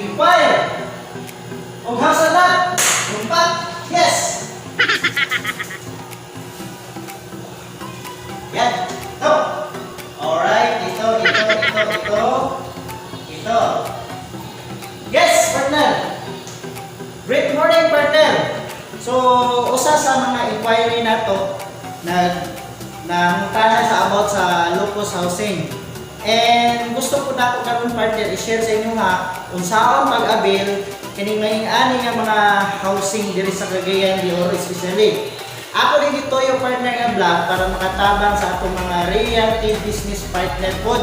Nag-inquire. O how's that? Lumpat? Yes! Yan. Ito. Alright. Ito. Yes, partner. Great morning, partner. So, usa sa mga inquiry nato nangutana sa about sa Locus Housing. And gusto ko na karon partner i-share sa inyo ha unsaon pag-avail kini ani nga mga housing diri sa Cagayan de Oro especially. Ako din dito yung partner nga vlog para makatabang sa atong mga realty business partner pod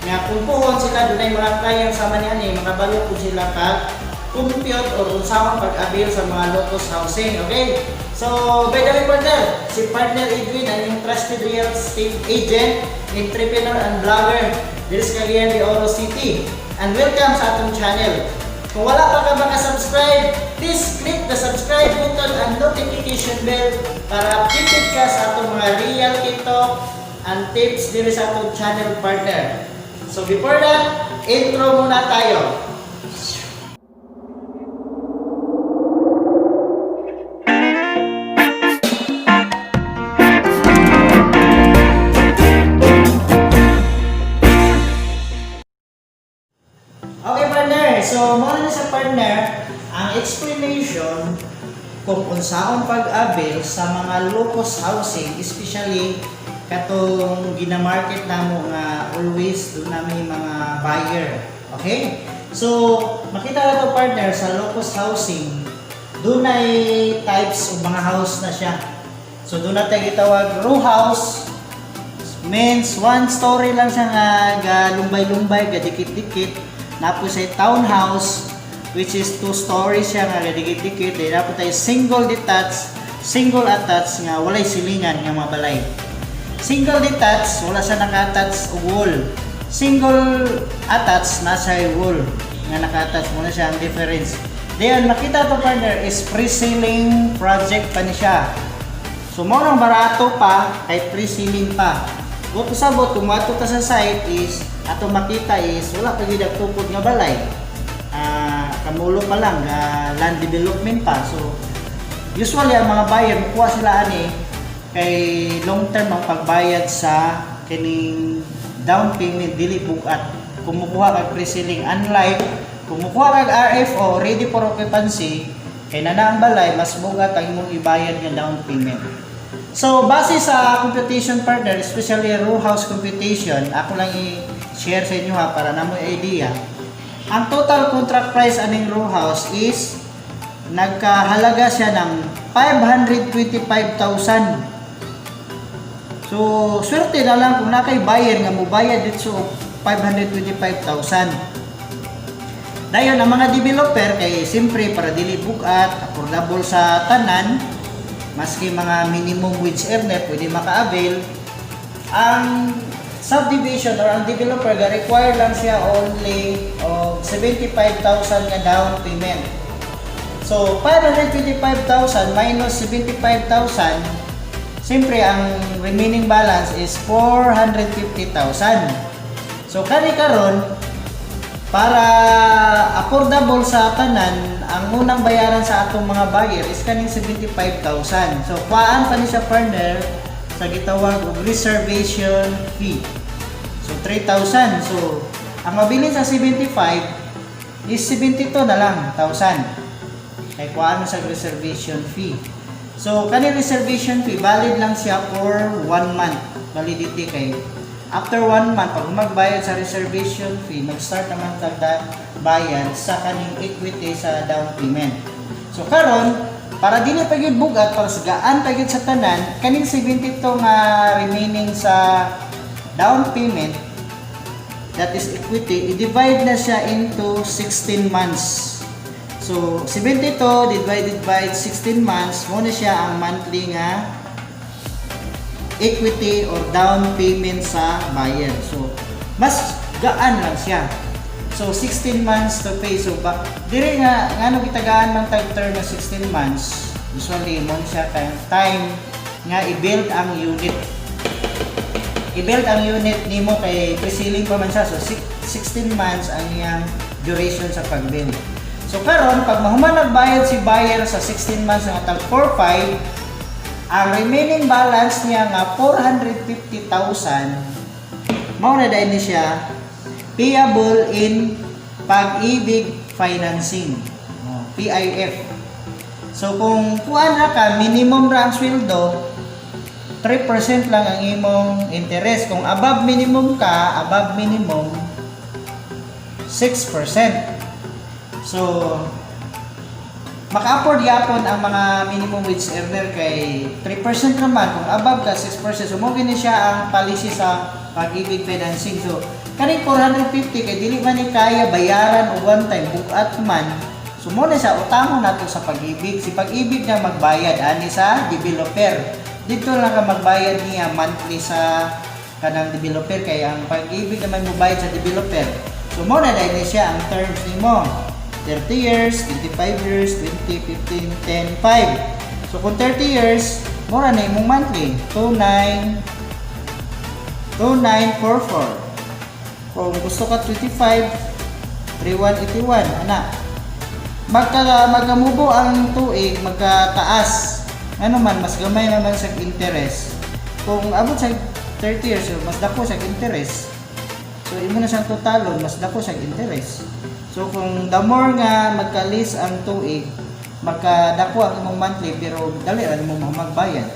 nga kung puhon sila dunay mga client sama ni ani makabalo po sila kag compute or unsaon pag-avail sa mga Locus Housing. Okay? So, by the way partner, si partner Edwin ay yung trusted real estate agent, entrepreneur and blogger dito sa Cagayan de Oro City. And welcome sa atong channel. Kung wala pa ka maka-subscribe, please click the subscribe button and notification bell para updated ka sa atong mga realty talk and tips dito sa atong channel partner. So before that, intro muna tayo. Okay partner, so muna na sa partner ang explanation kung unsaon pag-avail sa mga Locus Housing, especially katong gina-market namo nga always doon namin mga buyer. Okay? So, makita na to partner sa Locus Housing, doon ay types o mga house na siya. So, doon natin gitawag row house, means one story lang siya nga lumbay-lumbay, dikit-dikit. Tapos ay townhouse, which is 2 stories siya nga dikit-dikit. Dapat ay single detached, single attached nga walay silingan nga mabalay. Single detached, wala siya naka-attach og wall. Single attached, nasa wall nga naka-attach. Muna siya ang difference. Then, makita to partner is pre-ceiling project pa ni siya. So, mo nang barato pa, kay pre-ceiling pa. Kung pasabot, kung mato ta sa site is, ato makita is, wala pa gid tupod nga balay. Kamulo pa lang, land development pa. So, usually ang mga buyer, kuha sila ani, kay long term ang pagbayad sa kining down payment dili bugat kumukuha kag pre-selling. Unlike kumukuha kag RFO ready for occupancy kay na ang balay mas bugat ang imong ibayad nga down payment. So base sa computation partner, especially row house computation, ako lang i-share sa inyo ha para namo idea. Ang total contract price aning row house is nagkahalaga siya ng 525,000. So, swerte na lang kung nakay buyer nga mo bayad dito 525,000. Dayon ang mga developer kay siyempre para dili bugat, affordable sa tanan, maski mga minimum wage earner pwede maka-avail. Ang subdivision or ang developer ga require lang siya only of 75,000 nga down payment. So, 525,000 minus 75,000, siyempre, ang remaining balance is 450,000. So, kani karon para affordable sa tanan, ang unang bayaran sa atong mga buyer is kaning 75,000. So, paan pa ni siya partner sa gitawag og reservation fee. So, 3,000. So, ang mabilin sa 75 is 72 na lang, 1,000. Kaya kuhaan mo sa reservation fee. So, kani reservation fee, valid lang siya for 1 month validity kay. After 1 month, pag magbayad sa reservation fee, mag-start naman bayad sa kaning equity sa down payment. So, karon para dili pa gyud bugat, para sa gaan pa gyud sa tanan, kaning 72 nga remaining sa down payment, that is equity, i-divide na siya into 16 months. So, 72 divided by 16 months, muna siya ang monthly nga equity or down payment sa buyer. So, mas gaan lang siya. So, 16 months to pay. So, dire nga, ngano kitagaan man tag-term na 16 months, usually, mo siya time nga i-build ang unit. I-build ang unit nimo kay pre-selling pa man siya. So, 16 months ang iyang duration sa pag-bill. So karon pag mahuman nagbayad si buyer sa 16 months nga tag 4.5, ang remaining balance niya nga 450,000 mao na dahil siya payable in Pag-ibig Financing, PIF. So kung kuan na ka, minimum ra ang sweldo, 3% lang ang imong interest. Kung above minimum ka, above minimum 6%. So maka-afford yapon ang mga minimum wage earner kay 3% naman. Kung above ka 6%, so mo gini siya ang policy sa Pag-ibig Financing. So kani 450 kay dili man ni kaya bayaran o one time bukat man. So mo na sa utamon nato sa Pag-ibig. Si Pag-ibig na magbayad ani sa developer. Dito lang ka magbayad niya monthly sa kanang developer kay ang Pag-ibig naman mo bayad sa developer. So mo na dahil siya ang terms nimo. 30 years, 25 years, 20, 15, 10, 5. So kung 30 years, mura na imong monthly 2944. Kung gusto ka 25, 3181 ana. Magkamubo ang tuig, magkataas. Ano man mas gamay naman sa interest. Kung abot sa 30 years, mas dako sa interest. So imo na siyang totalon, mas dako sa interest. So kung the more nga magka-list ang tuig, magkadako ang imong monthly pero dali ra mo magbayad.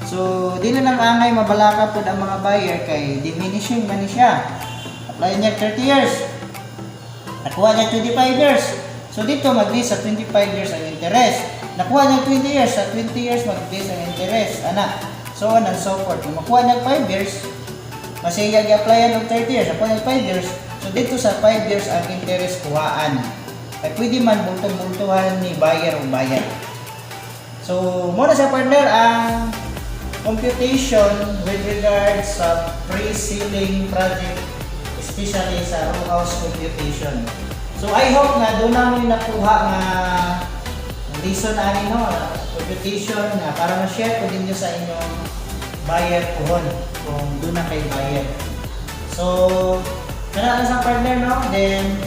So dili lang angay mabalaka pud ang mga buyer kay diminishing man ni siya. Apply niya 30 years. Nakuha niya 25 years. So dito mag-list sa 25 years ang interest. Nakuha niya 20 years, sa 20 years mag-list ang interest. Ana. So on and so forth. Kung makuha niya 5 years, masaya gi-applyan og 30 years, nakuha niya 5 years. So dito sa 5 years ang interest kuhaan. Ay pwede man multo-multuhan ni buyer o bayad. So muna sa partner ang computation with regards sa pre-sealing project, especially sa row house computation. So I hope na doon namin nakuha nga lesson ani no, computation nga para ma-share ko din nyo sa inyong buyer kuhon kung doon na kay buyer. So kana sa partner no, then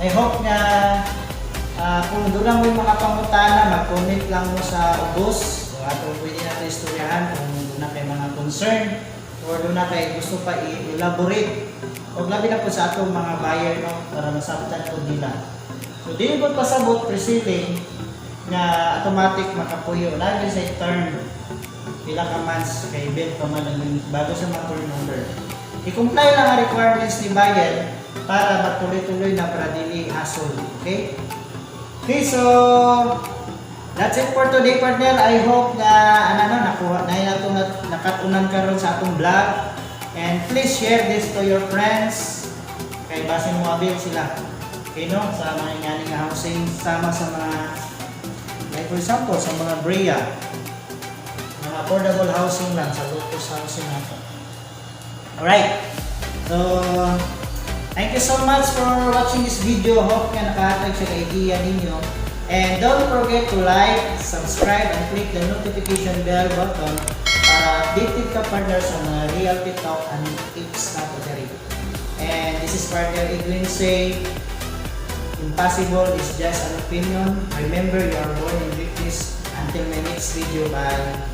I hope na kung doon lang mo yung mga pangutana, mag-comment lang mo sa ubos. Ato pwede natin istoryahan kung doon na kayo mga concern or doon na kayo gusto pa i-elaborate. Huwag labi na po sa atong mga buyer no, para masabtan po nila. So di po pasabot pre-sealing na automatic makapuyo. Lagi sa term pila ka months kay bill pa man bago sa mga turnover. I-comply lang ang requirements ni buyer para magtuloy-tuloy na para dili hassle. Okay? Okay, so that's it for today partner. I hope na nakuha na nato nakatunan karon sa atong vlog. And please share this to your friends. Kay basin mo abil sila. Okay no? Sa mga nganing housing sama sa mga like for example sa mga BREA. Mga affordable housing lang sa locus housing nato. Alright. So thank you so much for watching this video. Hope nga nakahatag siya idea ninyo. And don't forget to like, subscribe, and click the notification bell button para updated ka partner sa mga realty talk and tips na to diri. And this is partner Edwin say, impossible is just an opinion. Remember, you are born in greatness. Until my next video, bye.